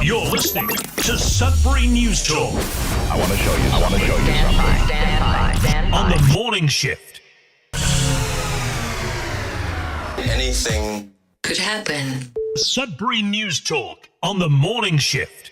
You're listening to Sudbury News Talk. I want to show you something. Stand by. On the morning shift. Anything could happen. Sudbury News Talk on the morning shift.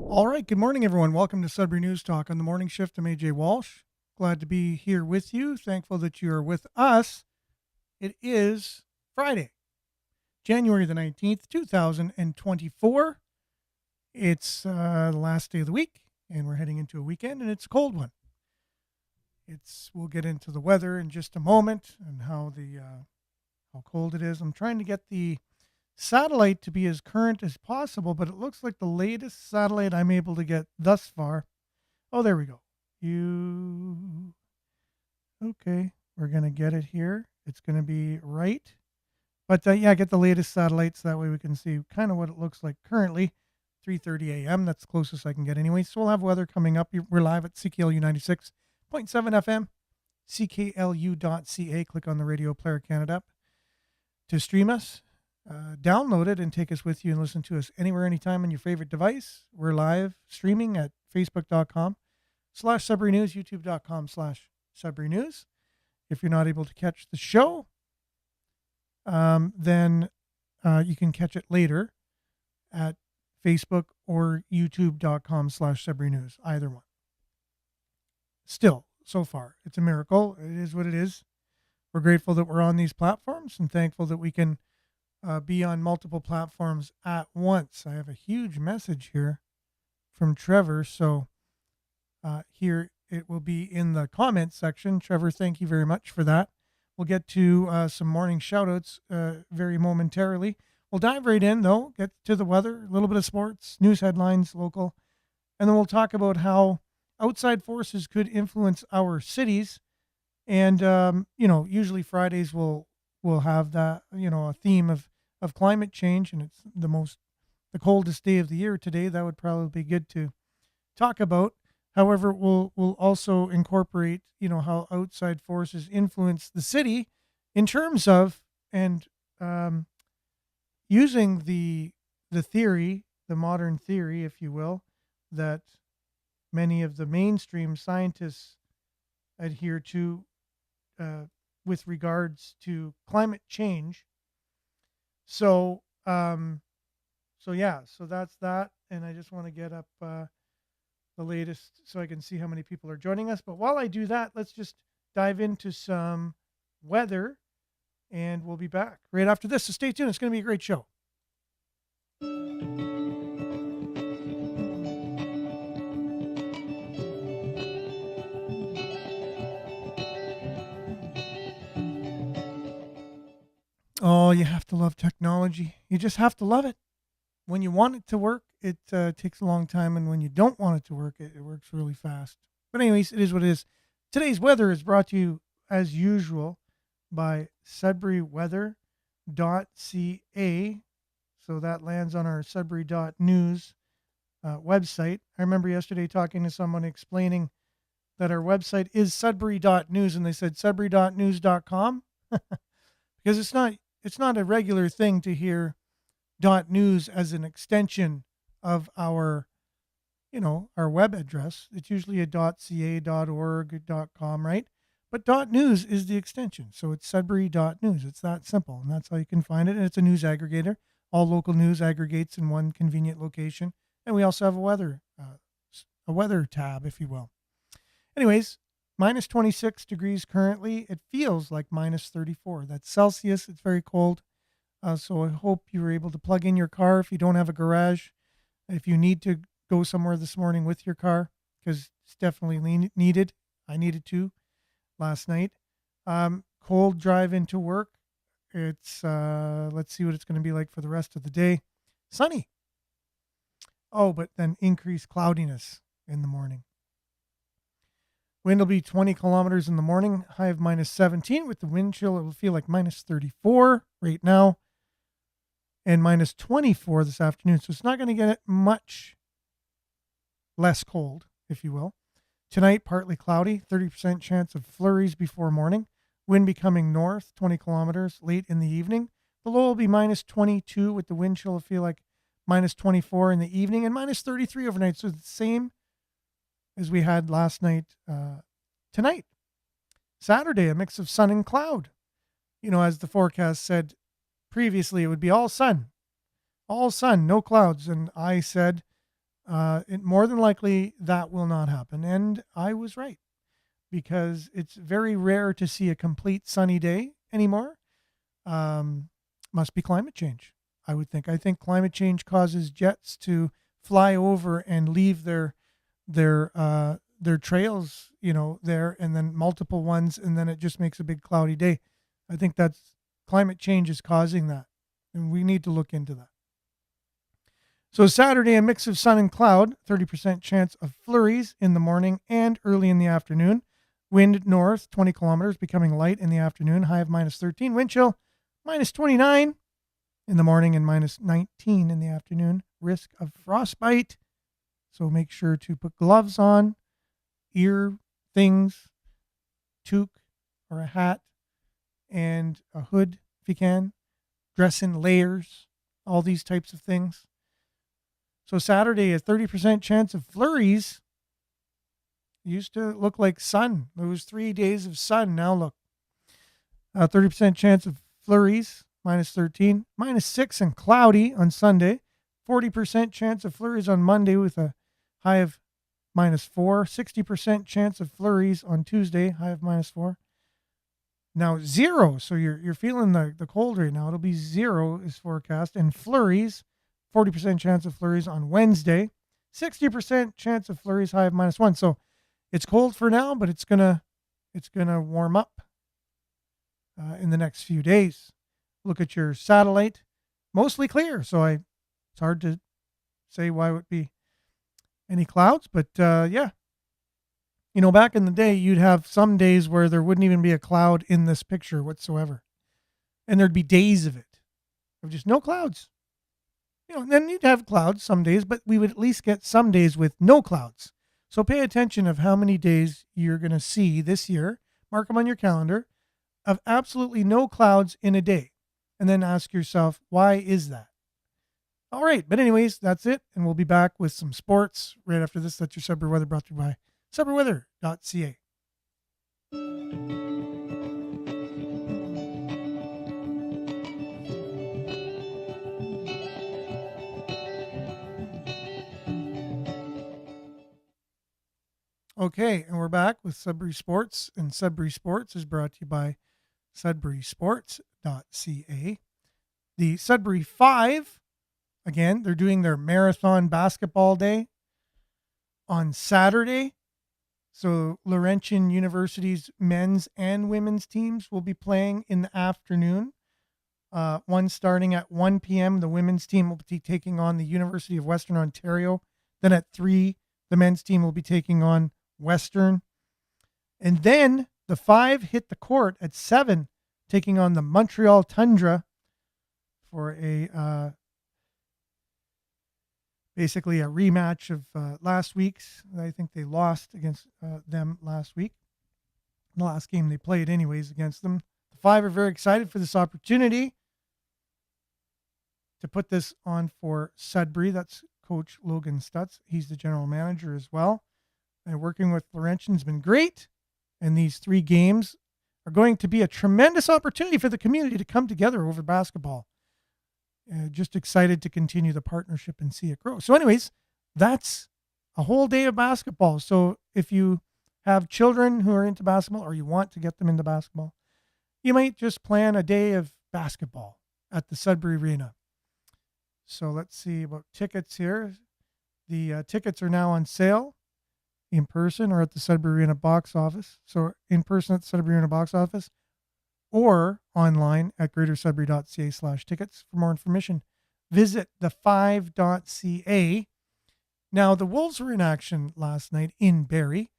All right, good morning, everyone. Welcome to Sudbury News Talk on the morning shift. I'm AJ Walsh. Glad to be here with you. Thankful that you're with us. It is Friday, January the 19th, 2024. It's the last day of the week, and we're heading into a weekend, and it's a cold one. We'll get into the weather in just a moment and how cold it is. I'm trying to get the satellite to be as current as possible, but it looks like the latest satellite I'm able to get thus far. Oh, there we go. Okay, we're going to get it here. It's going to be right. But get the latest satellites. That way we can see kind of what it looks like currently. 3:30 a.m. That's the closest I can get anyway. So we'll have weather coming up. We're live at CKLU 96.7 FM, cklu.ca. Click on the Radio Player Canada app to stream us. Download it and take us with you and listen to us anywhere, anytime on your favorite device. We're live streaming at facebook.com/Sudbury News, youtube.com/Sudbury News. If you're not able to catch the show, then you can catch it later at Facebook or youtube.com/Sudbury News, either one. Still, so far, it's a miracle. It is what it is. We're grateful that we're on these platforms and thankful that we can be on multiple platforms at once. I have a huge message here from Trevor. So here it will be in the comments section. Trevor, thank you very much for that. We'll get to some morning shout-outs very momentarily. We'll dive right in, though, get to the weather, a little bit of sports, news headlines, local, and then we'll talk about how outside forces could influence our cities. And, usually Fridays we'll have that, a theme of climate change, and it's the coldest day of the year today. That would probably be good to talk about. However, we'll also incorporate, how outside forces influence the city in terms of, and using the theory, the modern theory, if you will, that many of the mainstream scientists adhere to with regards to climate change. So that's that. And I just want to get up the latest so I can see how many people are joining us. But while I do that, let's just dive into some weather, and we'll be back right after this. So stay tuned. It's going to be a great show. Oh, you have to love technology. You just have to love it. When you want it to work, it takes a long time. And when you don't want it to work, it works really fast. But anyways, it is what it is. Today's weather is brought to you, as usual, by sudburyweather.ca. So that lands on our sudbury.news website. I remember yesterday talking to someone explaining that our website is sudbury.news, and they said sudbury.news.com because it's not a regular thing to hear .news as an extension of our web address. It's usually a .ca, .org, .com, right? But .news is the extension. So it's sudbury.news. It's that simple, and that's how you can find it. And it's a news aggregator. All local news aggregates in one convenient location. And we also have a weather tab, if you will. Anyways, minus 26 degrees currently. It feels like minus 34. That's Celsius. It's very cold. So I hope you were able to plug in your car if you don't have a garage. If you need to go somewhere this morning with your car, because it's definitely needed. I needed to last night. Cold drive into work. It's, let's see what it's going to be like for the rest of the day. Sunny. Oh, but then increased cloudiness in the morning. Wind will be 20 kilometers in the morning, high of minus 17. With the wind chill, it will feel like minus 34 right now, and minus 24 this afternoon. So it's not going to get much less cold, if you will. Tonight, partly cloudy, 30% chance of flurries before morning. Wind becoming north, 20 kilometers late in the evening. The low will be minus 22 with the wind chill will feel like minus 24 in the evening and minus 33 overnight. So it's the same as we had last night, tonight. Saturday, a mix of sun and cloud. As the forecast said previously, it would be all sun, no clouds. And I said, more than likely that will not happen. And I was right, because it's very rare to see a complete sunny day anymore. Must be climate change, I would think. I think climate change causes jets to fly over and leave their trails, there, and then multiple ones, and then it just makes a big cloudy day. I think that's climate change is causing that, and we need to look into that. So Saturday, a mix of sun and cloud, 30% chance of flurries in the morning and early in the afternoon. Wind north, 20 kilometers, becoming light in the afternoon, high of minus 13. Wind chill, minus 29 in the morning and minus 19 in the afternoon. Risk of frostbite. So make sure to put gloves on, ear things, toque or a hat, and a hood if you can. Dress in layers, all these types of things. So Saturday, a 30% chance of flurries. Used to look like sun. There was 3 days of sun. Now look, 30% chance of flurries, minus 13, minus 6 and cloudy on Sunday. 40% chance of flurries on Monday with a high of minus 4. 60% chance of flurries on Tuesday, high of minus 4. Now 0. So you're feeling the cold right now. It'll be 0 is forecast, and flurries. 40% chance of flurries on Wednesday, 60% chance of flurries, high of minus 1. So it's cold for now, but it's gonna warm up in the next few days. Look at your satellite, mostly clear. So it's hard to say why it would be any clouds, but yeah. Back in the day, you'd have some days where there wouldn't even be a cloud in this picture whatsoever, and there'd be days of it, of just no clouds. Then you'd have clouds some days, but we would at least get some days with no clouds. So pay attention of how many days you're going to see this year. Mark them on your calendar of absolutely no clouds in a day. And then ask yourself, why is that? All right. But anyways, that's it. And we'll be back with some sports right after this. That's your Sudbury weather, brought to you by sudburyweather.ca. Okay, and we're back with Sudbury Sports, and Sudbury Sports is brought to you by sudburysports.ca. The Sudbury 5, again, they're doing their marathon basketball day on Saturday. So Laurentian University's men's and women's teams will be playing in the afternoon. One starting at 1 p.m. The women's team will be taking on the University of Western Ontario. Then at 3, the men's team will be taking on Western. And then the 5 hit the court at 7, taking on the Montreal Tundra for a basically a rematch of last week's. I think they lost against them last week. The last game they played anyways against them. The 5 are very excited for this opportunity to put this on for Sudbury. That's Coach Logan Stutz. He's the general manager as well. And working with Laurentian has been great. And these 3 games are going to be a tremendous opportunity for the community to come together over basketball. Just excited to continue the partnership and see it grow. So anyways, that's a whole day of basketball. So if you have children who are into basketball or you want to get them into basketball, you might just plan a day of basketball at the Sudbury Arena. So let's see about tickets here. The tickets are now on sale in person or at the Sudbury Arena box office. So in person at the Sudbury Arena box office or online at greatersudbury.ca/tickets. For more information, visit the5.ca. Now, the Wolves were in action last night in Barrie,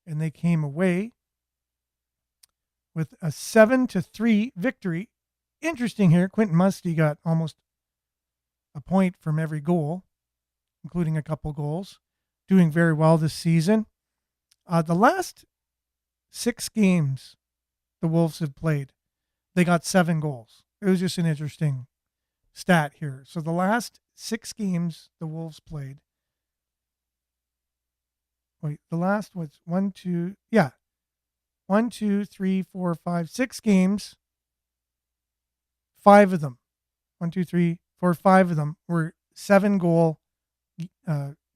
and they came away with a 7-3 victory interesting here. Quentin Musty got almost a point from every goal, including a couple goals. Doing very well this season. The last 6 games the Wolves have played, they got 7 goals. It was just an interesting stat here. So the last 6 games the Wolves played. Wait, the last was 1, 2, 3, 4, 5, 6 games. 5 of them, 1, 2, 3, 4, 5 of them were 7-goal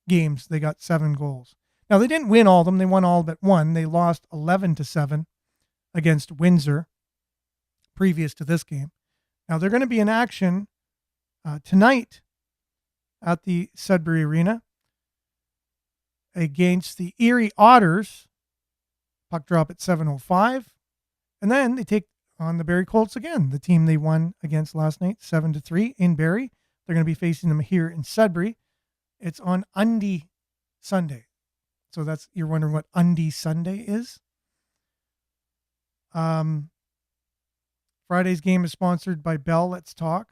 games. They got 7 goals. Now, they didn't win all of them. They won all but one. They lost 11-7 against Windsor previous to this game. Now, they're going to be in action tonight at the Sudbury Arena against the Erie Otters. Puck drop at 7:05. And then they take on the Barrie Colts again, the team they won against last night, 7-3 in Barrie. They're going to be facing them here in Sudbury. It's on Undy Sunday. So you're wondering what Undy Sunday is. Friday's game is sponsored by Bell Let's Talk,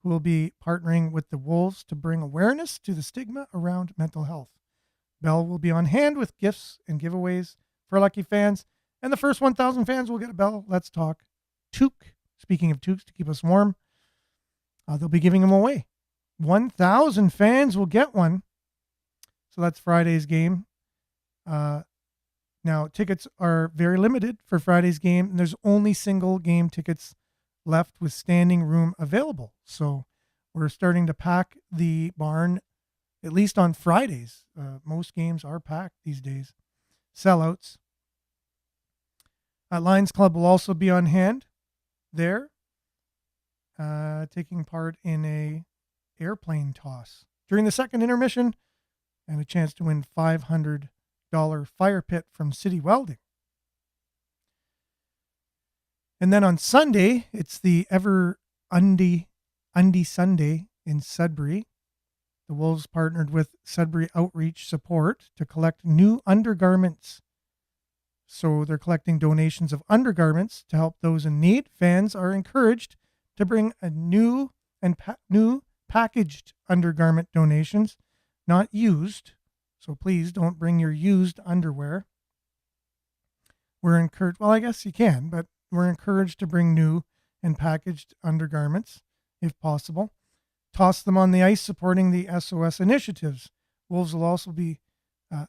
who will be partnering with the Wolves to bring awareness to the stigma around mental health. Bell will be on hand with gifts and giveaways for lucky fans, and the first 1,000 fans will get a Bell Let's Talk toque. Speaking of toques to keep us warm, they'll be giving them away. 1,000 fans will get one. So that's Friday's game. Now, tickets are very limited for Friday's game, and there's only single game tickets left with standing room available. So we're starting to pack the barn, at least on Fridays. Most games are packed these days. Sellouts. Lions Club will also be on hand there, taking part in a airplane toss during the second intermission, and a chance to win $500 fire pit from City Welding. And then on Sunday, it's the ever Undy Sunday in Sudbury. The Wolves partnered with Sudbury Outreach Support to collect new undergarments. So they're collecting donations of undergarments to help those in need. Fans are encouraged to bring a new packaged undergarment donations, not used. So please don't bring your used underwear. We're encouraged, well, I guess you can, but we're encouraged to bring new and packaged undergarments if possible. Toss them on the ice supporting the SOS initiatives. Wolves will also be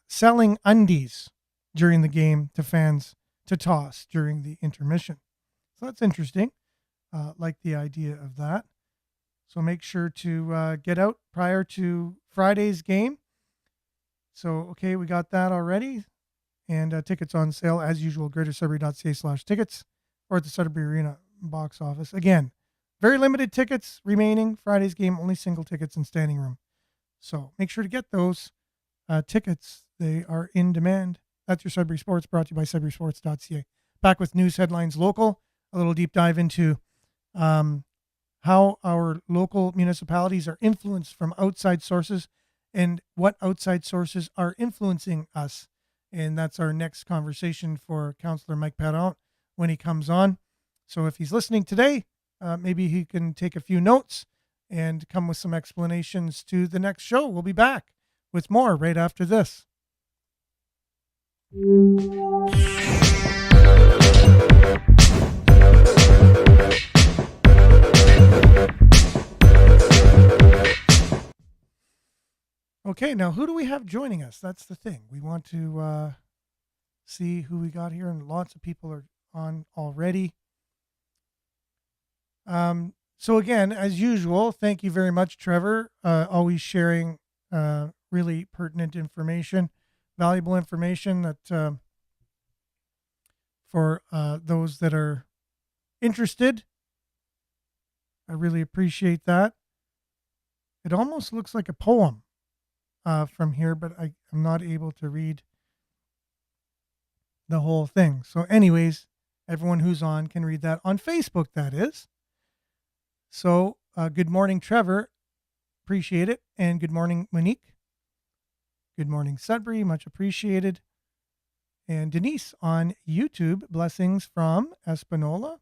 selling undies during the game to fans to toss during the intermission. So that's interesting. Like the idea of that. So make sure to get out prior to Friday's game. So, okay, we got that already. And tickets on sale as usual, greatersudbury.ca/tickets or at the Sudbury Arena box office. Again, very limited tickets remaining. Friday's game, only single tickets in standing room. So make sure to get those tickets. They are in demand. That's your Sudbury Sports, brought to you by sudburysports.ca. Back with news headlines local, a little deep dive into how our local municipalities are influenced from outside sources and what outside sources are influencing us. And that's our next conversation for Councillor Mike Parent when he comes on. So if he's listening today, maybe he can take a few notes and come with some explanations to the next show. We'll be back with more right after this. Okay, now who do we have joining us? That's the thing. We want to see who we got here, and lots of people are on already. So again, as usual, thank you very much, Trevor. Always sharing really pertinent information, valuable information that for those that are interested. I really appreciate that. It almost looks like a poem from here, but I'm not able to read the whole thing. So anyways, everyone who's on can read that on Facebook, that is. So good morning, Trevor. Appreciate it. And good morning, Monique. Good morning, Sudbury. Much appreciated. And Denise on YouTube. Blessings from Espanola.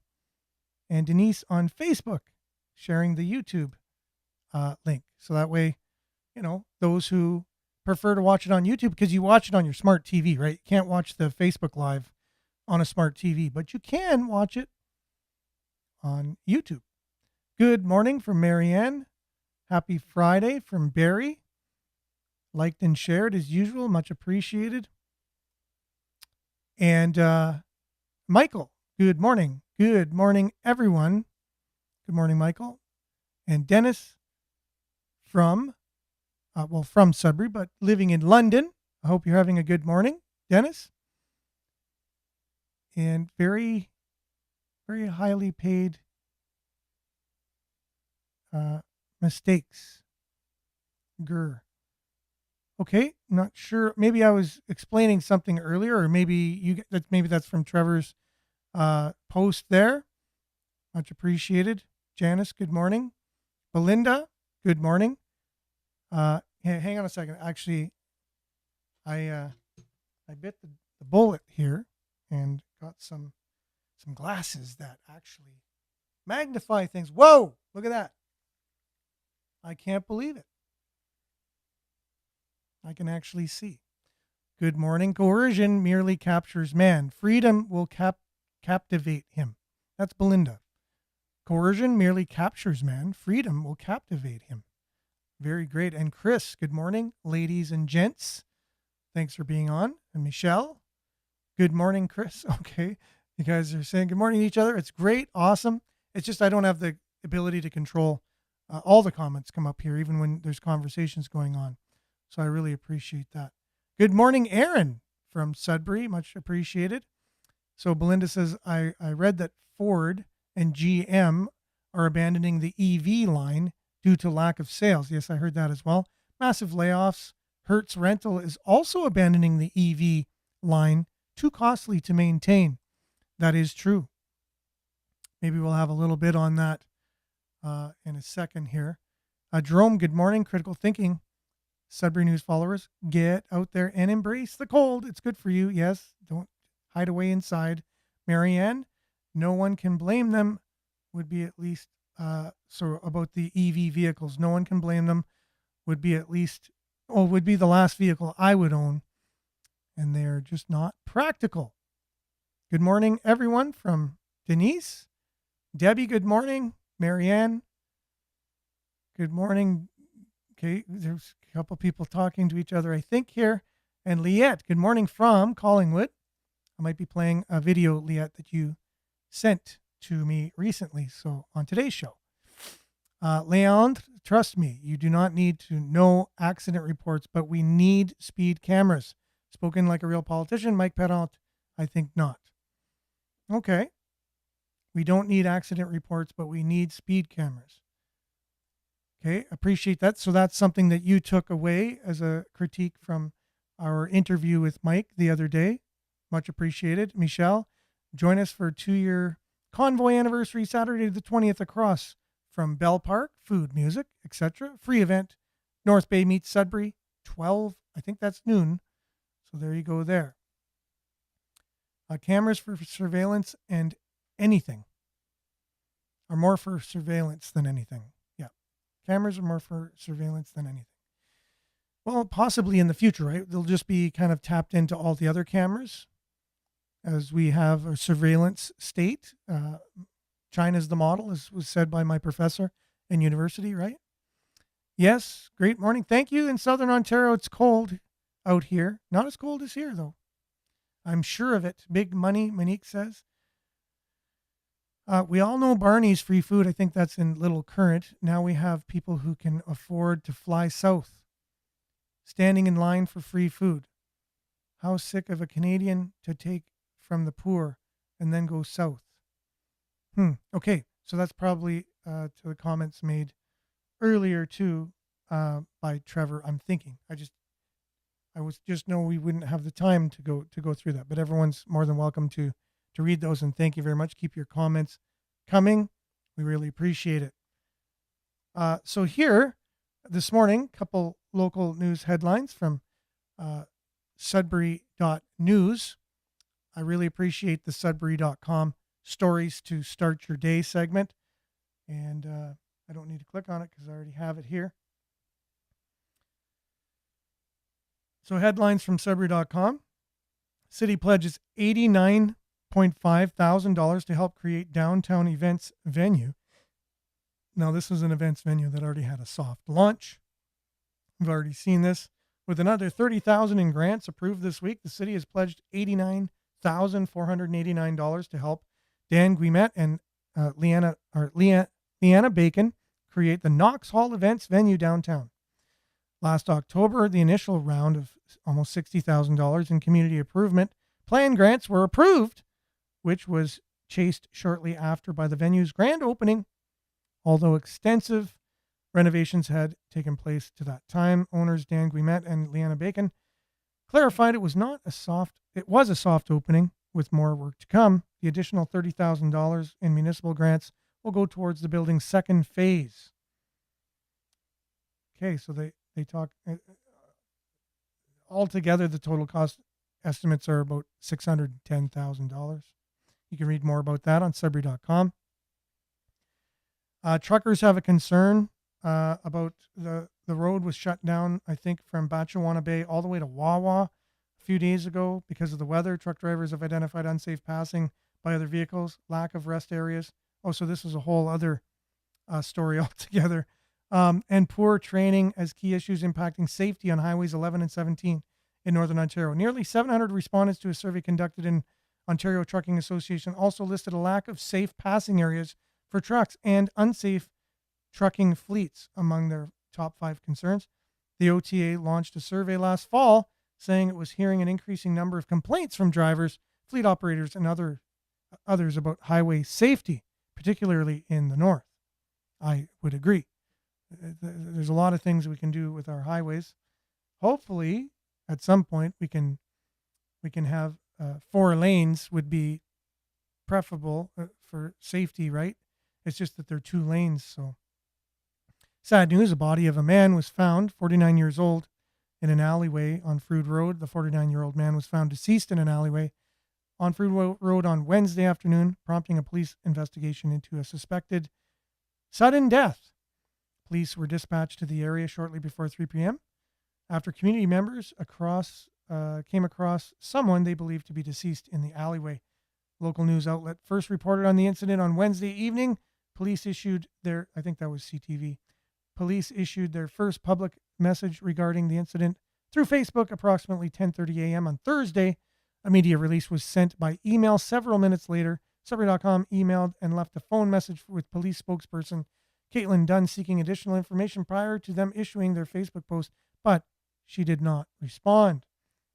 and Denise on Facebook, sharing the YouTube link. So that way, those who prefer to watch it on YouTube, because you watch it on your smart TV, right? You can't watch the Facebook Live on a smart TV, but you can watch it on YouTube. Good morning from Marianne. Happy Friday from Barry. Liked and shared as usual. Much appreciated. And Michael, good morning. Good morning, everyone. Good morning, Michael. And Dennis from Sudbury, but living in London. I hope you're having a good morning, Dennis. And very, very highly paid mistakes. Grr. Okay, not sure. Maybe I was explaining something earlier, or maybe that's from Trevor's post there. Much appreciated. Janice, good morning. Belinda, good morning. Hang on a second. Actually, I bit the bullet here and got some glasses that actually magnify things. Whoa, look at that. I can't believe it. I can actually see. Good morning. Coercion merely captures man. Freedom will captivate him. That's Belinda. Coercion merely captures man. Freedom will captivate him. Very great. And Chris, good morning, ladies and gents. Thanks for being on. And Michelle, good morning, Chris. Okay. You guys are saying good morning to each other. It's great. Awesome. It's just I don't have the ability to control all the comments come up here, even when there's conversations going on. So I really appreciate that. Good morning, Aaron from Sudbury. Much appreciated. So Belinda says, I read that Ford and GM are abandoning the EV line due to lack of sales. Yes, I heard that as well. Massive layoffs. Hertz Rental is also abandoning the EV line. Too costly to maintain. That is true. Maybe we'll have a little bit on that in a second here. Jerome, good morning. Critical thinking. Sudbury News followers, get out there and embrace the cold. It's good for you. Yes, don't hide away inside. Marianne, no one can blame them. Would be at least, so about the EV vehicles, no one can blame them. Would be the last vehicle I would own. And they're just not practical. Good morning, everyone, from Denise. Debbie, good morning. Marianne, good morning. Okay, there's a couple people talking to each other, I think, here. And Liette, good morning from Collingwood. I might be playing a video, Liette, that you sent to me recently, so on today's show. Leandre, trust me, you do not need to know accident reports, but we need speed cameras. Spoken like a real politician, Mike Perrant, I think not. Okay. We don't need accident reports, but we need speed cameras. Okay, appreciate that. So that's something that you took away as a critique from our interview with Mike the other day. Much appreciated. Michelle, join us for a 2-year convoy anniversary, Saturday the 20th across from Bell Park, food, music, etc. Free event. North Bay meets Sudbury, 12, I think that's noon. So there you go there. Cameras for surveillance and anything are more for surveillance than anything. Cameras are more for surveillance than anything. Well, possibly in the future, right? They'll just be kind of tapped into all the other cameras as we have a surveillance state. China's the model, as was said by my professor in university, right? Yes, great morning. Thank you. In Southern Ontario, it's cold out here. Not as cold as here, though. I'm sure of it. Big money, Monique says. We all know Barney's free food. I think that's in Little Current. Now we have people who can afford to fly south, standing in line for free food. How sick of a Canadian to take from the poor and then go south. Okay, so that's probably to the comments made earlier too by Trevor. I'm thinking. I was just know we wouldn't have the time to go through that, but everyone's more than welcome to read those, and thank you very much. Keep your comments coming. We really appreciate it. So here this morning, a couple local news headlines from Sudbury.news. I really appreciate the Sudbury.com stories to start your day segment. And I don't need to click on it because I already have it here. So headlines from Sudbury.com. City pledges $89.5 thousand to help create downtown events venue. Now, this is an events venue that already had a soft launch. We've already seen this. With another $30,000 in grants approved this week, the city has pledged $89,489 to help Dan Guimet and Leanna Bacon create the Knox Hall Events venue downtown. Last October, the initial round of almost $60,000 in community improvement plan grants were approved, which was chased shortly after by the venue's grand opening. Although extensive renovations had taken place to that time, owners Dan Guimet and Leanna Bacon clarified it was a soft opening with more work to come. The additional $30,000 in municipal grants will go towards the building's second phase. Okay, so they talk altogether, the total cost estimates are about $610,000. You can read more about that on Sudbury.com. Truckers have a concern about the road was shut down, I think, from Batchewana Bay all the way to Wawa a few days ago because of the weather. Truck drivers have identified unsafe passing by other vehicles, lack of rest areas. Oh, so this is a whole other story altogether. And poor training as key issues impacting safety on highways 11 and 17 in Northern Ontario. Nearly 700 respondents to a survey conducted in Ontario Trucking Association also listed a lack of safe passing areas for trucks and unsafe trucking fleets among their top 5 concerns. The OTA launched a survey last fall saying it was hearing an increasing number of complaints from drivers, fleet operators, and others about highway safety, particularly in the north. I would agree. There's a lot of things we can do with our highways. Hopefully, at some point, we can have 4 lanes would be preferable for safety, right? It's just that they're 2 lanes. So sad news, a body of a man was found, 49 years old, in an alleyway on Frood Road. The 49-year-old man was found deceased in an alleyway on Frood Road on Wednesday afternoon, prompting a police investigation into a suspected sudden death. Police were dispatched to the area shortly before 3 p.m. after community members came across someone they believed to be deceased in the alleyway. Local news outlet first reported on the incident on Wednesday evening. Police issued their first public message regarding the incident through Facebook approximately 10:30 a.m. on Thursday. A media release was sent by email several minutes later. Sudbury.com emailed and left a phone message with police spokesperson Caitlin Dunn seeking additional information prior to them issuing their Facebook post, but she did not respond.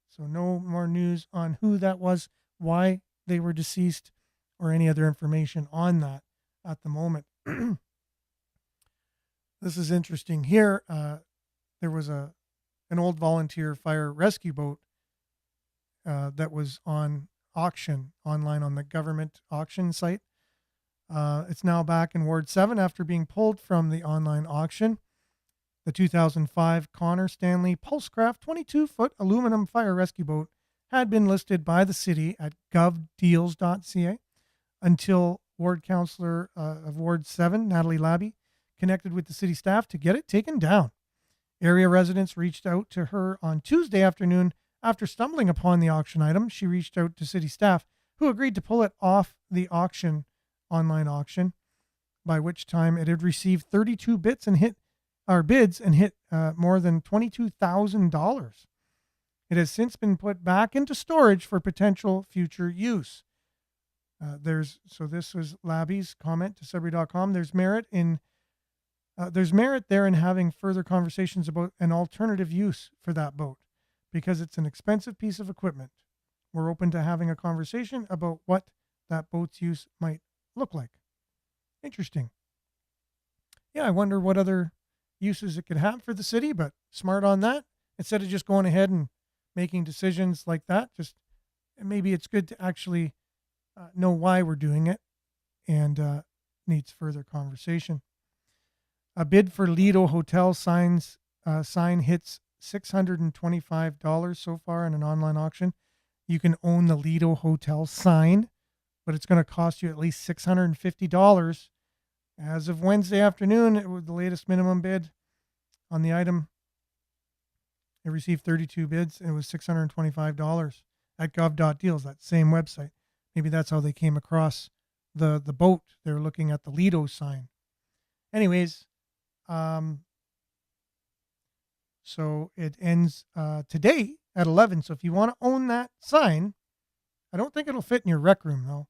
So no more news on who that was, why they were deceased, or any other information on that at the moment. This is interesting here. There was an old volunteer fire rescue boat that was on auction online on the government auction site. It's now back in Ward 7 after being pulled from the online auction. The 2005 Connor Stanley Pulsecraft 22-foot aluminum fire rescue boat had been listed by the city at govdeals.ca until Ward Councillor of Ward 7, Natalie Labby, connected with the city staff to get it taken down. Area residents reached out to her on Tuesday afternoon after stumbling upon the auction item. She reached out to city staff, who agreed to pull it off the online auction, by which time it had received 32 bids and hit more than $22,000. It has since been put back into storage for potential future use. This was Labby's comment to Sudbury.com. There's merit there in having further conversations about an alternative use for that boat because it's an expensive piece of equipment. We're open to having a conversation about what that boat's use might look like. Interesting. Yeah, I wonder what other uses it could have for the city, but smart on that. Instead of just going ahead and making decisions like that, just maybe it's good to actually know why we're doing it and needs further conversation. A bid for Lido Hotel sign hits $625 so far in an online auction. You can own the Lido Hotel sign but it's going to cost you at least $650. As of Wednesday afternoon, it was the latest minimum bid on the item. It received 32 bids, and it was $625 at gov.deals, that same website. Maybe that's how they came across the boat. They were looking at the Lido sign. Anyways, so it ends today at 11. So if you want to own that sign, I don't think it'll fit in your rec room, though.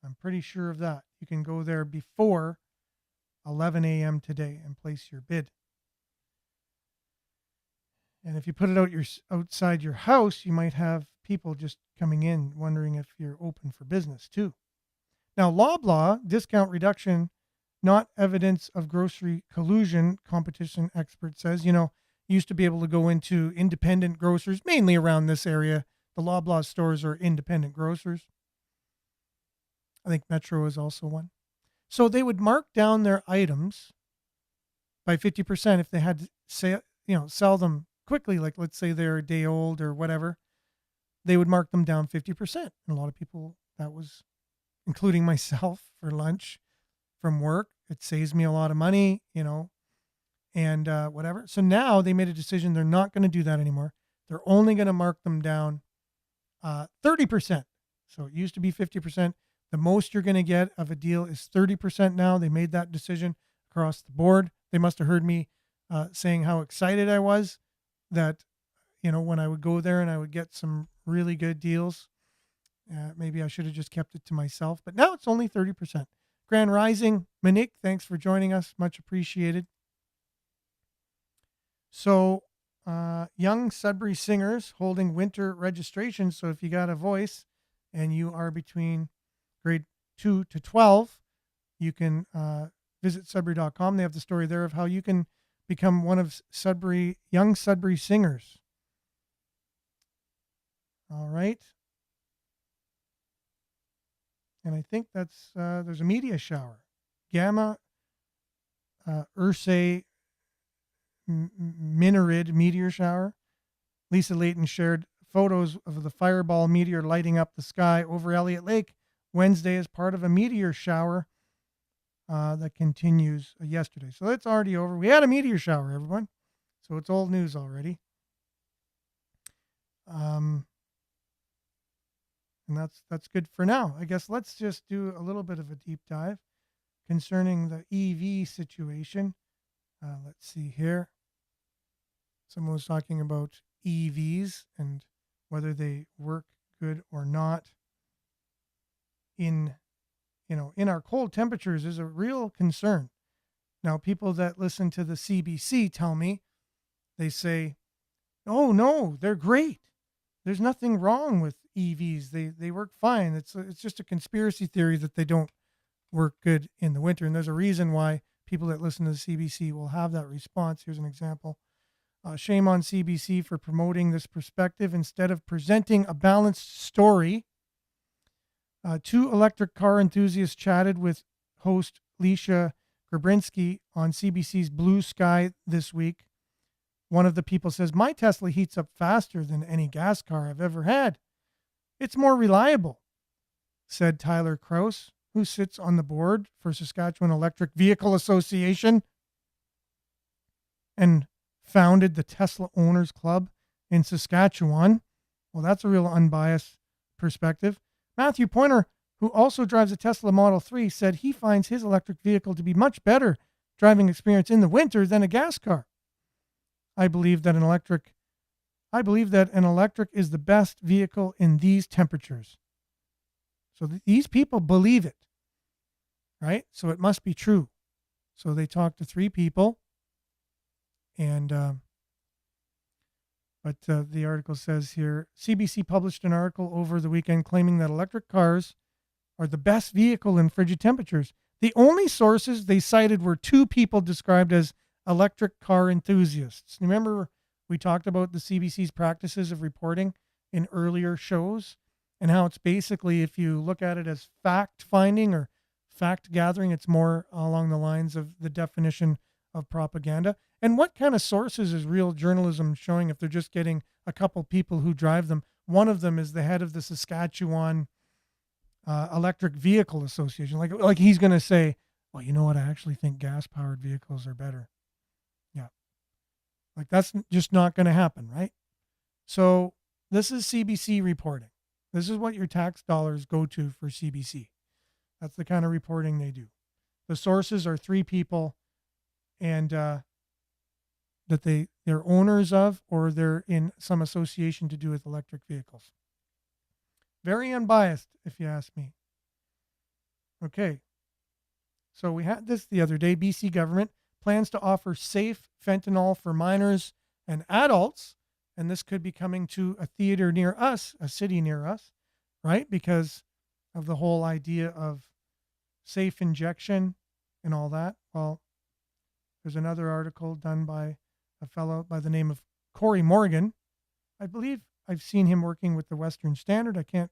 I'm pretty sure of that. You can go there before 11 a.m. today and place your bid. And if you put it outside your house, you might have people just coming in wondering if you're open for business too. Now, Loblaw, discount reduction, not evidence of grocery collusion, competition expert says. You used to be able to go into independent grocers, mainly around this area. The Loblaw stores are independent grocers. I think Metro is also one. So they would mark down their items by 50% if they had to sell them quickly, like let's say they're a day old or whatever. They would mark them down 50%. And a lot of people, that was including myself, for lunch from work. It saves me a lot of money, and whatever. So now they made a decision. They're not going to do that anymore. They're only going to mark them down 30%. So it used to be 50%. The most you're going to get of a deal is 30% now. They made that decision across the board. They must have heard me saying how excited I was that, when I would go there and I would get some really good deals. Maybe I should have just kept it to myself, but now it's only 30%. Grand Rising, Monique, thanks for joining us. Much appreciated. So, young Sudbury singers holding winter registration. So if you got a voice and you are between grade 2 to 12, you can visit Sudbury.com. They have the story there of how you can become one of young Sudbury singers. All right. And I think that's, there's a media shower. Gamma Ursae Minorid meteor shower. Lisa Layton shared photos of the fireball meteor lighting up the sky over Elliott Lake Wednesday as part of a meteor shower that continues yesterday. So that's already over. We had a meteor shower, everyone. So it's old news already. And that's good for now. I guess let's just do a little bit of a deep dive concerning the EV situation. Let's see here. Someone was talking about EVs and whether they work good or not in our cold temperatures is a real concern. Now, people that listen to the CBC tell me, they say, oh no, they're great. There's nothing wrong with EVs. They work fine. It's just a conspiracy theory that they don't work good in the winter. And there's a reason why people that listen to the CBC will have that response. Here's an example. Shame on CBC for promoting this perspective instead of presenting a balanced story. Two electric car enthusiasts chatted with host Leisha Grabrinsky on CBC's Blue Sky this week. One of the people says, my Tesla heats up faster than any gas car I've ever had. It's more reliable, said Tyler Krause, who sits on the board for Saskatchewan Electric Vehicle Association and founded the Tesla Owners Club in Saskatchewan. Well, that's a real unbiased perspective. Matthew Pointer, who also drives a Tesla Model 3, said he finds his electric vehicle to be much better driving experience in the winter than a gas car. I believe that an electric is the best vehicle in these temperatures. So these people believe it, right? So it must be true. So they talked to three people, and but the article says here, CBC published an article over the weekend claiming that electric cars are the best vehicle in frigid temperatures. The only sources they cited were two people described as electric car enthusiasts. Remember, we talked about the CBC's practices of reporting in earlier shows and how it's basically, if you look at it as fact finding or fact gathering, it's more along the lines of the definition of propaganda. And what kind of sources is real journalism showing if they're just getting a couple people who drive them? One of them is the head of the Saskatchewan Electric Vehicle Association. Like he's going to say, well, you know what? I actually think gas-powered vehicles are better. Yeah. Like that's just not going to happen, right? So this is CBC reporting. This is what your tax dollars go to for CBC. That's the kind of reporting they do. The sources are three people, and that they're owners of, or they're in some association to do with electric vehicles. Very unbiased, if you ask me. Okay. So we had this the other day. BC government plans to offer safe fentanyl for minors and adults. And this could be coming to a theater near us, a city near us, right? Because of the whole idea of safe injection and all that. Well, there's another article done by a fellow by the name of Corey Morgan. I believe I've seen him working with the Western Standard. I can't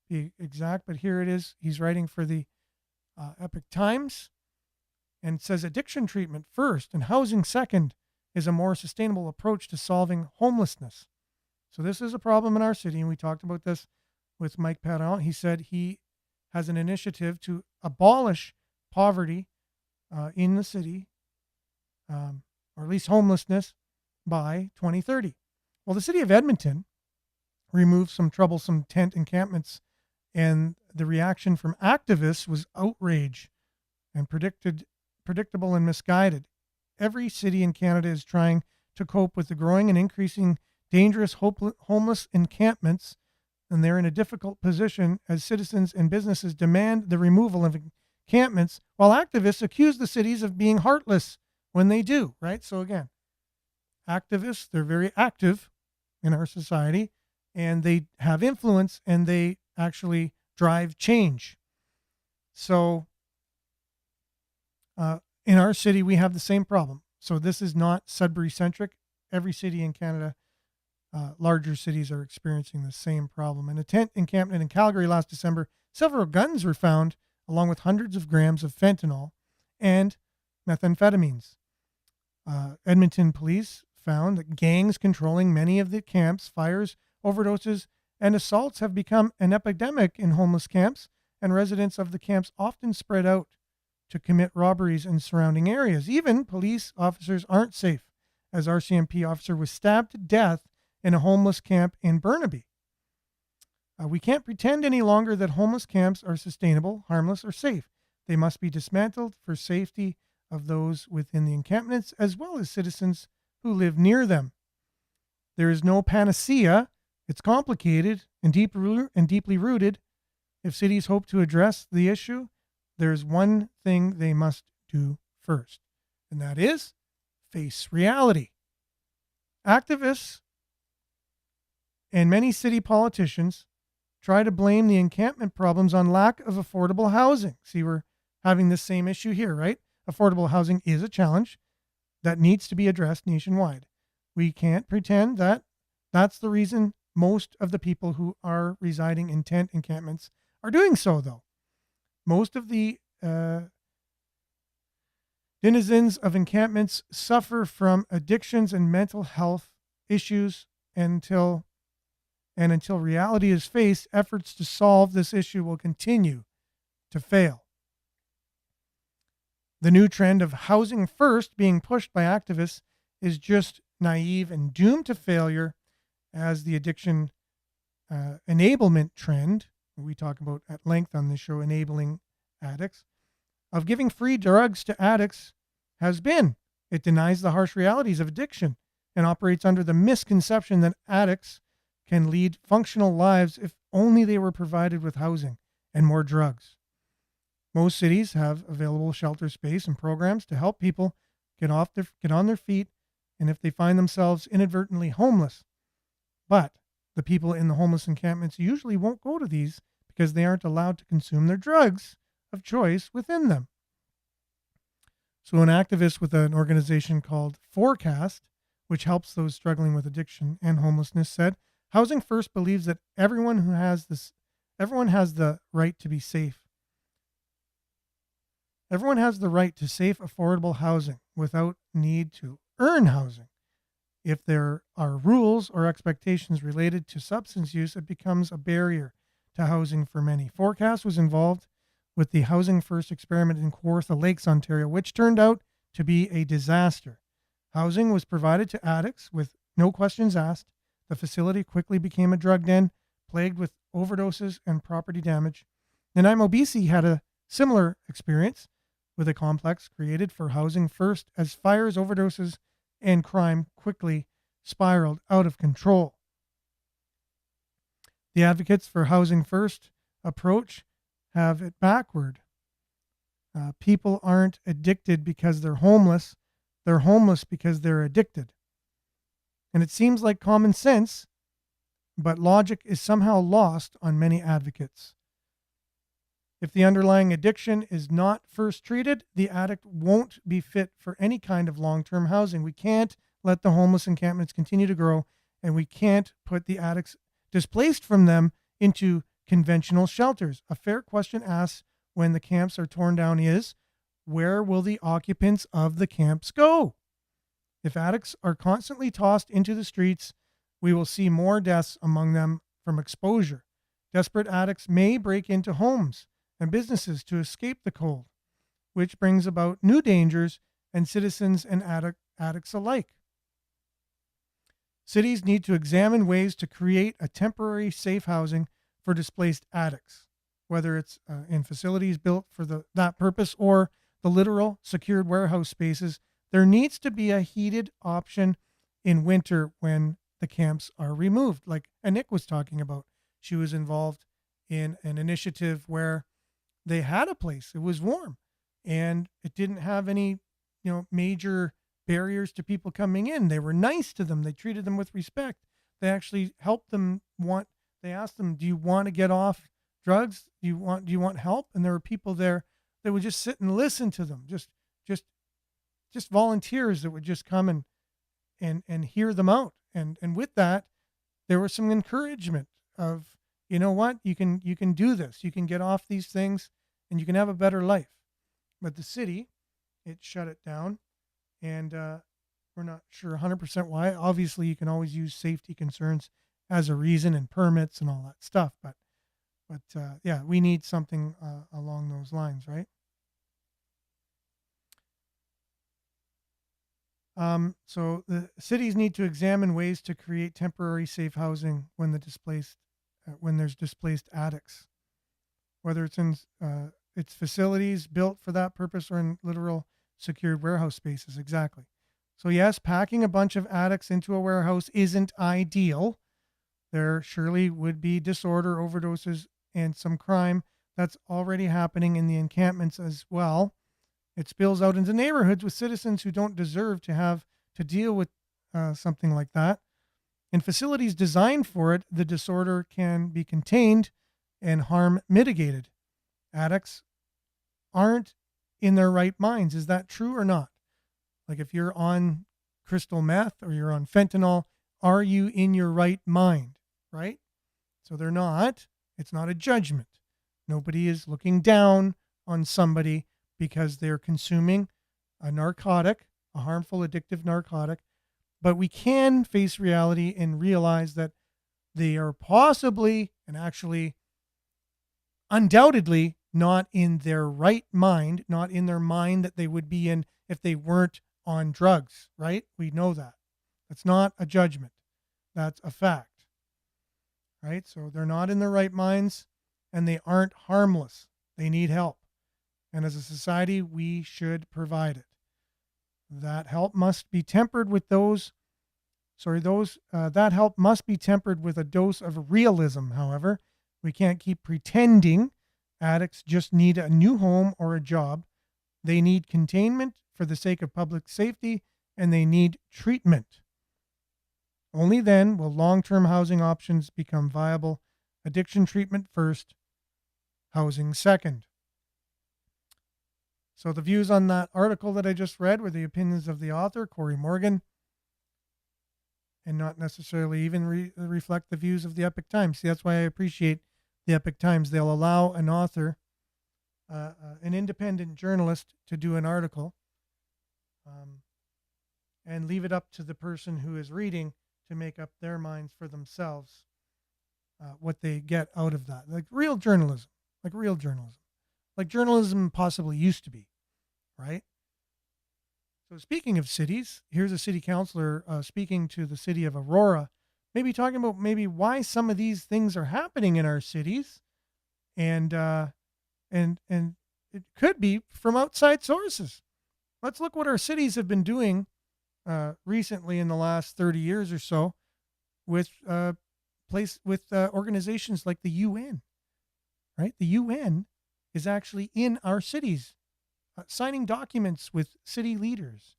be exact, but here it is. He's writing for the Epic Times, and says addiction treatment first and housing second is a more sustainable approach to solving homelessness. So this is a problem in our city, and we talked about this with Mike Perron. He said he has an initiative to abolish poverty in the city, or at least homelessness, by 2030. Well, the city of Edmonton removed some troublesome tent encampments, and the reaction from activists was outrage and predictable and misguided. Every city in Canada is trying to cope with the growing and increasing dangerous homeless encampments, and they're in a difficult position as citizens and businesses demand the removal of encampments, while activists accuse the cities of being heartless when they do, right? So again, activists, they're very active in our society, and they have influence, and they actually drive change. So in our city, we have the same problem. So this is not Sudbury centric. Every city in Canada, larger cities, are experiencing the same problem. In a tent encampment in Calgary last December, several guns were found, along with hundreds of grams of fentanyl and methamphetamines. Edmonton police found that gangs controlling many of the camps, fires, overdoses, and assaults have become an epidemic in homeless camps, and residents of the camps often spread out to commit robberies in surrounding areas. Even police officers aren't safe, as RCMP officer was stabbed to death in a homeless camp in Burnaby. We can't pretend any longer that homeless camps are sustainable, harmless, or safe. They must be dismantled for safety of those within the encampments as well as citizens who live near them. There is no panacea. It's complicated and deeply rooted. If cities hope to address the issue, there's one thing they must do first, and that is face reality. Activists and many city politicians try to blame the encampment problems on lack of affordable housing. See, we're having the same issue here, right? Affordable housing is a challenge that needs to be addressed nationwide. We can't pretend that that's the reason most of the people who are residing in tent encampments are doing so, though. Most of the denizens of encampments suffer from addictions and mental health issues, until reality is faced, efforts to solve this issue will continue to fail. The new trend of housing first being pushed by activists is just naive and doomed to failure, as the addiction enablement trend, we talk about at length on this show, enabling addicts, of giving free drugs to addicts has been. It denies the harsh realities of addiction and operates under the misconception that addicts can lead functional lives if only they were provided with housing and more drugs. Most cities have available shelter space and programs to help people get on their feet, and if they find themselves inadvertently homeless. But the people in the homeless encampments usually won't go to these because they aren't allowed to consume their drugs of choice within them. So an activist with an organization called Forecast, which helps those struggling with addiction and homelessness, said, Housing First believes that everyone has the right to be safe. Everyone has the right to safe, affordable housing without need to earn housing. If there are rules or expectations related to substance use, it becomes a barrier to housing for many. Forecast was involved with the Housing First experiment in Kawartha Lakes, Ontario, which turned out to be a disaster. Housing was provided to addicts with no questions asked. The facility quickly became a drug den, plagued with overdoses and property damage. Nanaimo, BC had a similar experience with a complex created for Housing First as fires, overdoses, and crime quickly spiraled out of control. The advocates for Housing First approach have it backward. People aren't addicted because they're homeless. They're homeless because they're addicted. And it seems like common sense, but logic is somehow lost on many advocates. If the underlying addiction is not first treated, the addict won't be fit for any kind of long-term housing. We can't let the homeless encampments continue to grow, and we can't put the addicts displaced from them into conventional shelters. A fair question asked when the camps are torn down is, where will the occupants of the camps go? If addicts are constantly tossed into the streets, we will see more deaths among them from exposure. Desperate addicts may break into homes and businesses to escape the cold, which brings about new dangers and citizens and addicts alike. Cities need to examine ways to create a temporary safe housing for displaced addicts, whether it's in facilities built for that purpose or the literal secured warehouse spaces. There needs to be a heated option in winter when the camps are removed, like Anik was talking about. She was involved in an initiative where they had a place. It was warm, and it didn't have any, major barriers to people coming in. They were nice to them. They treated them with respect. They actually helped them they asked them, do you want to get off drugs? Do you want help? And there were people there that would just sit and listen to them. Just volunteers that would just come and hear them out. And with that, there was some encouragement of, you know what, you can do this. You can get off these things and you can have a better life. But the city, it shut it down. And we're not sure 100% why. Obviously, you can always use safety concerns as a reason and permits and all that stuff. But yeah, we need something along those lines, right? So the cities need to examine ways to create temporary safe housing when there's displaced addicts, whether it's in its facilities built for that purpose or in literal secured warehouse spaces. Exactly. So yes, packing a bunch of addicts into a warehouse isn't ideal. There surely would be disorder, overdoses, and some crime that's already happening in the encampments as well. It spills out into neighborhoods with citizens who don't deserve to have to deal with something like that. In facilities designed for it, the disorder can be contained and harm mitigated. Addicts aren't in their right minds. Is that true or not? Like if you're on crystal meth or you're on fentanyl, are you in your right mind, right? So they're not. It's not a judgment. Nobody is looking down on somebody because they're consuming a narcotic, a harmful, addictive narcotic. But we can face reality and realize that they are possibly and actually undoubtedly not in their right mind, not in their mind that they would be in if they weren't on drugs, right? We know that. That's not a judgment. That's a fact, right? So they're not in their right minds and they aren't harmless. They need help. And as a society, we should provide it. That help must be tempered with that help must be tempered with a dose of realism, however. We can't keep pretending addicts just need a new home or a job. They need containment for the sake of public safety, and they need treatment. Only then will long-term housing options become viable. Addiction treatment first, housing second. So the views on that article that I just read were the opinions of the author, Corey Morgan, and not necessarily even reflect the views of the Epoch Times. See, that's why I appreciate the Epoch Times. They'll allow an author, an independent journalist, to do an article and leave it up to the person who is reading to make up their minds for themselves. what they get out of that. Like real journalism, like journalism possibly used to be, right? So speaking of cities, here's a city councilor speaking to the city of Aurora, maybe talking about maybe why some of these things are happening in our cities, and and it could be from outside sources. Let's look what our cities have been doing recently in the last 30 years or so with organizations like the UN. Right, the UN is actually in our cities, signing documents with city leaders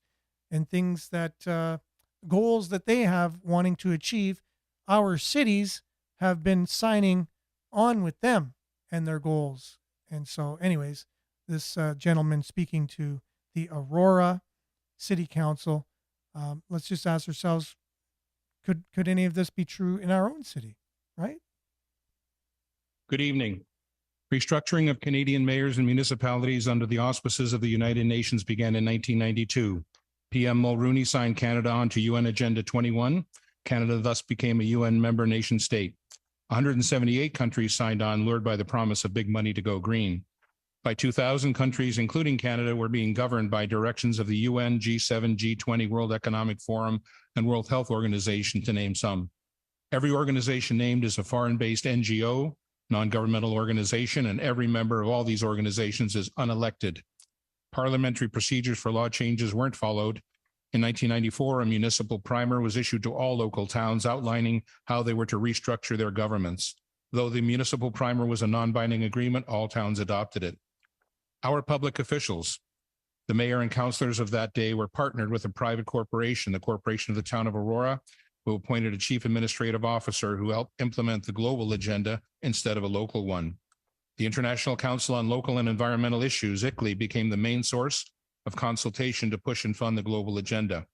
and things that goals that they have wanting to achieve. Our cities have been signing on with them and their goals. And so, anyways, this gentleman speaking to the Aurora City Council, let's just ask ourselves, could any of this be true in our own city, right? Good evening. Restructuring of Canadian mayors and municipalities under the auspices of the United Nations began in 1992. PM Mulrooney signed Canada onto UN Agenda 21. Canada thus became a UN member nation state. 178 countries signed on, lured by the promise of big money to go green. By 2000, countries, including Canada, were being governed by directions of the UN, G7, G20, World Economic Forum, and World Health Organization, to name some. Every organization named is a foreign-based NGO, non-governmental organization, and every member of all these organizations is unelected. Parliamentary procedures for law changes weren't followed. In 1994, a municipal primer was issued to all local towns outlining how they were to restructure their governments. Though the municipal primer was a non-binding agreement, all towns adopted it. Our public officials, the mayor and councillors of that day, were partnered with a private corporation, the Corporation of the Town of Aurora, who appointed a chief administrative officer who helped implement the global agenda instead of a local one. The International Council on Local and Environmental Issues, ICLEI, became the main source of consultation to push and fund the global agenda.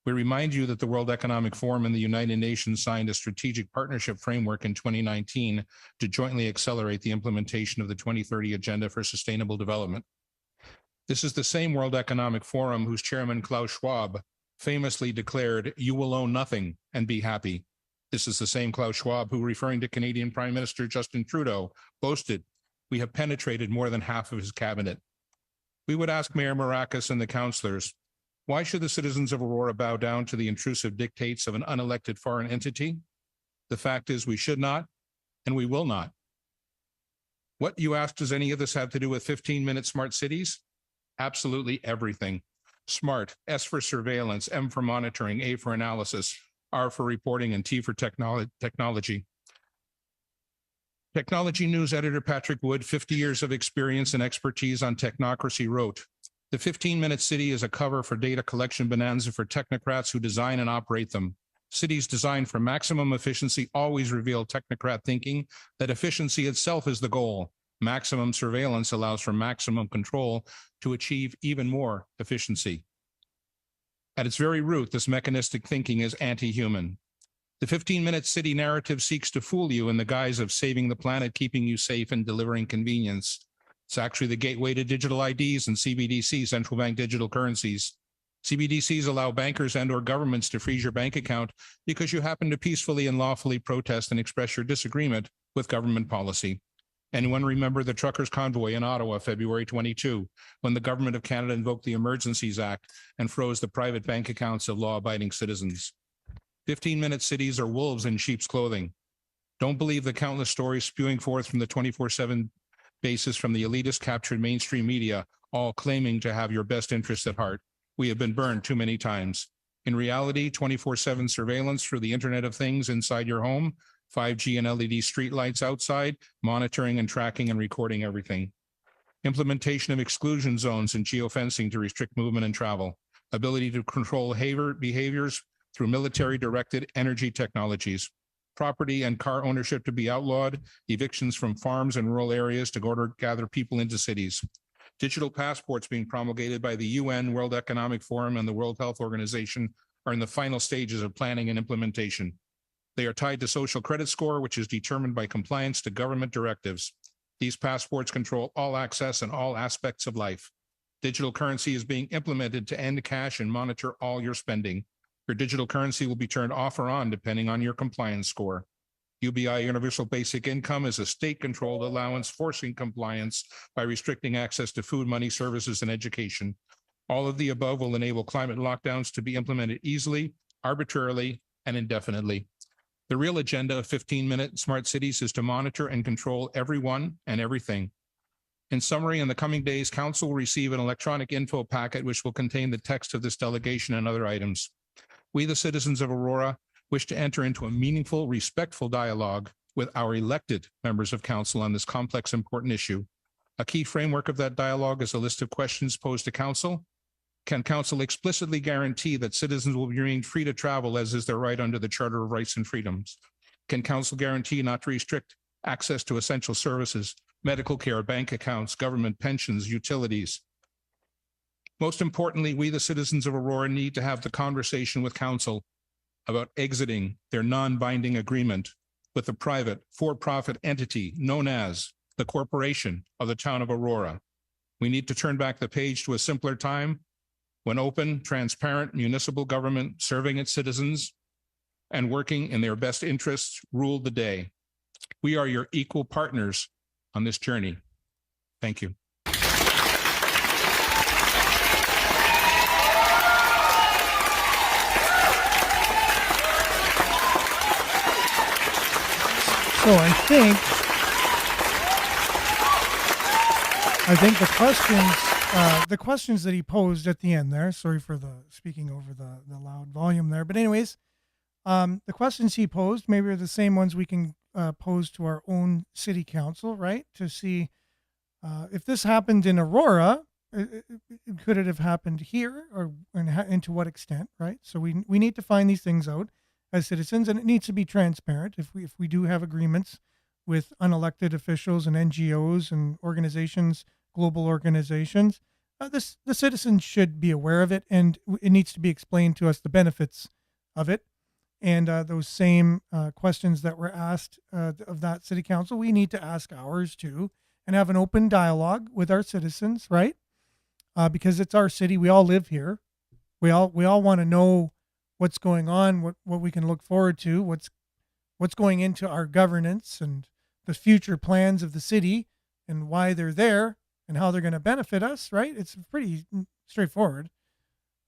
We remind you that the World Economic Forum and the United Nations signed a strategic partnership framework in 2019 to jointly accelerate the implementation of the 2030 Agenda for Sustainable Development. This is the same World Economic Forum whose chairman, Klaus Schwab, famously declared, "You will own nothing and be happy." This is the same Klaus Schwab who, referring to Canadian Prime Minister Justin Trudeau, boasted, "We have penetrated more than half of his cabinet." We would ask Mayor Maracas and the councillors, why should the citizens of Aurora bow down to the intrusive dictates of an unelected foreign entity? The fact is we should not, and we will not. What, you ask, does any of this have to do with 15-minute smart cities? Absolutely everything. SMART, S for surveillance, M for monitoring, A for analysis, R for reporting, and T for technology. Technology News editor Patrick Wood, 50 years of experience and expertise on technocracy, wrote, "The 15-minute city is a cover for data collection bonanza for technocrats who design and operate them. Cities designed for maximum efficiency always reveal technocrat thinking that efficiency itself is the goal. Maximum surveillance allows for maximum control to achieve even more efficiency." At its very root, this mechanistic thinking is anti-human. The 15-minute city narrative seeks to fool you in the guise of saving the planet, keeping you safe, and delivering convenience. It's actually the gateway to digital IDs and CBDC, central bank digital currencies. CBDCs allow bankers and/or governments to freeze your bank account because you happen to peacefully and lawfully protest and express your disagreement with government policy. Anyone remember the truckers' convoy in Ottawa, February 22, when the government of Canada invoked the Emergencies Act and froze the private bank accounts of law-abiding citizens? 15-minute cities are wolves in sheep's clothing. Don't believe the countless stories spewing forth from the 24/7 basis from the elitist captured mainstream media, all claiming to have your best interests at heart. We have been burned too many times. In reality, 24/7 surveillance through the Internet of Things inside your home, 5G and LED streetlights outside, monitoring and tracking and recording everything. Implementation of exclusion zones and geofencing to restrict movement and travel. Ability to control behaviors through military-directed energy technologies. Property and car ownership to be outlawed. Evictions from farms and rural areas to gather people into cities. Digital passports being promulgated by the UN, World Economic Forum, and the World Health Organization are in the final stages of planning and implementation. They are tied to social credit score, which is determined by compliance to government directives. These passports control all access and all aspects of life. Digital currency is being implemented to end cash and monitor all your spending. Your digital currency will be turned off or on depending on your compliance score. UBI Universal Basic Income is a state-controlled allowance forcing compliance by restricting access to food, money, services, and education. All of the above will enable climate lockdowns to be implemented easily, arbitrarily, and indefinitely. The real agenda of 15-minute smart cities is to monitor and control everyone and everything. In summary, in the coming days, Council will receive an electronic info packet which will contain the text of this delegation and other items. We, the citizens of Aurora, wish to enter into a meaningful, respectful dialogue with our elected members of Council on this complex, important issue. A key framework of that dialogue is a list of questions posed to Council. Can Council explicitly guarantee that citizens will be remained free to travel as is their right under the Charter of Rights and Freedoms? Can Council guarantee not to restrict access to essential services, medical care, bank accounts, government pensions, utilities? Most importantly, we, the citizens of Aurora, need to have the conversation with Council about exiting their non-binding agreement with the private for-profit entity known as the Corporation of the Town of Aurora. We need to turn back the page to a simpler time when open, transparent municipal government serving its citizens and working in their best interests ruled the day. We are your equal partners on this journey. Thank you. So I think the questions that he posed at the end there, sorry for the speaking over the loud volume there, but anyways, the questions he posed maybe are the same ones we can pose to our own city council, right? To see if this happened in Aurora, could it have happened here, or and to what extent, right? So we need to find these things out as citizens, and it needs to be transparent. If we do have agreements with unelected officials and NGOs and organizations, global organizations, the citizens should be aware of it, and it needs to be explained to us the benefits of it. And those same questions that were asked of that city council, we need to ask ours too, and have an open dialogue with our citizens, right? Because it's our city, we all live here. We all want to know what's going on, what we can look forward to, what's going into our governance and the future plans of the city and why they're there and how they're going to benefit us, right? It's pretty straightforward.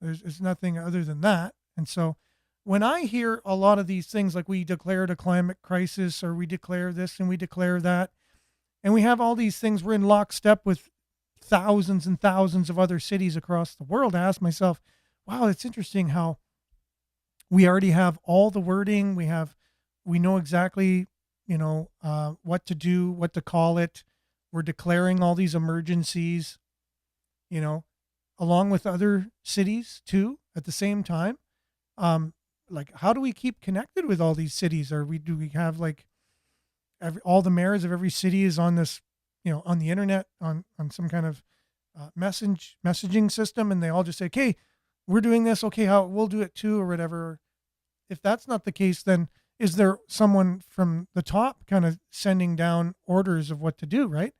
There's nothing other than that. And so when I hear a lot of these things, like we declared a climate crisis, or we declare this and we declare that, and we have all these things, we're in lockstep with thousands and thousands of other cities across the world, I ask myself, wow, it's interesting how we already have all the wording. We know exactly, what to do, what to call it. We're declaring all these emergencies, along with other cities too, at the same time. Like, how do we keep connected with all these cities? Do we have like all the mayors of every city is on this, on the internet, on some kind of messaging system, and they all just say, okay, we're doing this. Okay, we'll do it too, or whatever. If that's not the case, then is there someone from the top kind of sending down orders of what to do, right?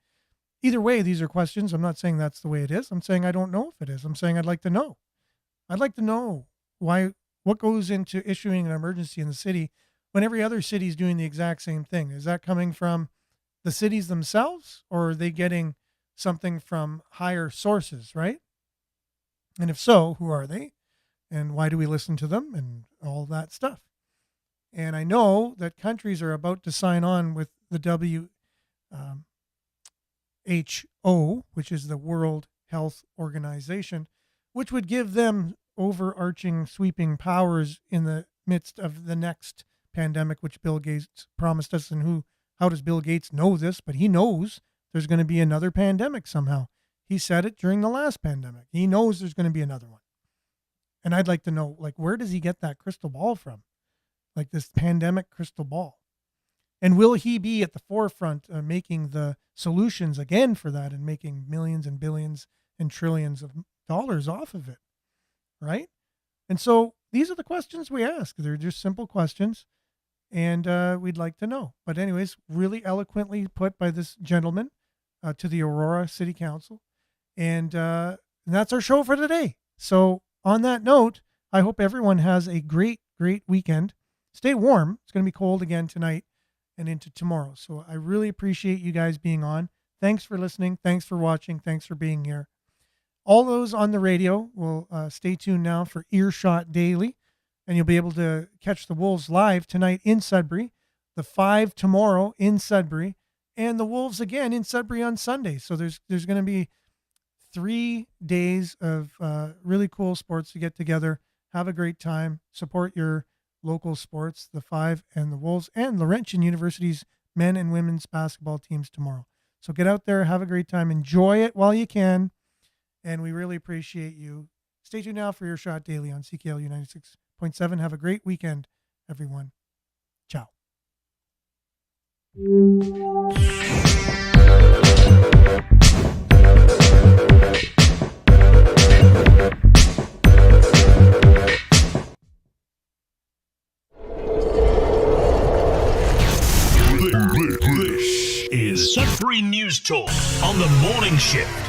Either way, these are questions. I'm not saying that's the way it is. I'm saying I don't know if it is. I'm saying I'd like to know. I'd like to know what goes into issuing an emergency in the city when every other city is doing the exact same thing. Is that coming from the cities themselves, or are they getting something from higher sources, right? And if so, who are they? And why do we listen to them, and all that stuff? And I know that countries are about to sign on with the WHO, which is the World Health Organization, which would give them overarching sweeping powers in the midst of the next pandemic, which Bill Gates promised us. And how does Bill Gates know this? But he knows there's going to be another pandemic somehow. He said it during the last pandemic. He knows there's going to be another one. And I'd like to know, like, where does he get that crystal ball from? Like this pandemic crystal ball. And will he be at the forefront making the solutions again for that, and making millions and billions and trillions of dollars off of it? Right? And so these are the questions we ask. They're just simple questions, and we'd like to know. But anyways, really eloquently put by this gentleman to the Aurora City Council. And that's our show for today. So on that note, I hope everyone has a great, great weekend. Stay warm. It's going to be cold again tonight and into tomorrow. So I really appreciate you guys being on. Thanks for listening. Thanks for watching. Thanks for being here. All those on the radio will stay tuned now for Earshot Daily, and you'll be able to catch the Wolves live tonight in Sudbury, the 5 tomorrow in Sudbury, and the Wolves again in Sudbury on Sunday. So there's going to be 3 days of really cool sports to get together, have a great time, support your local sports, the 5 and the Wolves, and Laurentian University's men and women's basketball teams tomorrow. So get out there, have a great time, enjoy it while you can, and we really appreciate you. Stay tuned now for your Shot Daily on CKLU 96.7. Have a great weekend, everyone. Ciao. This is Sudbury News Talk on the morning shift.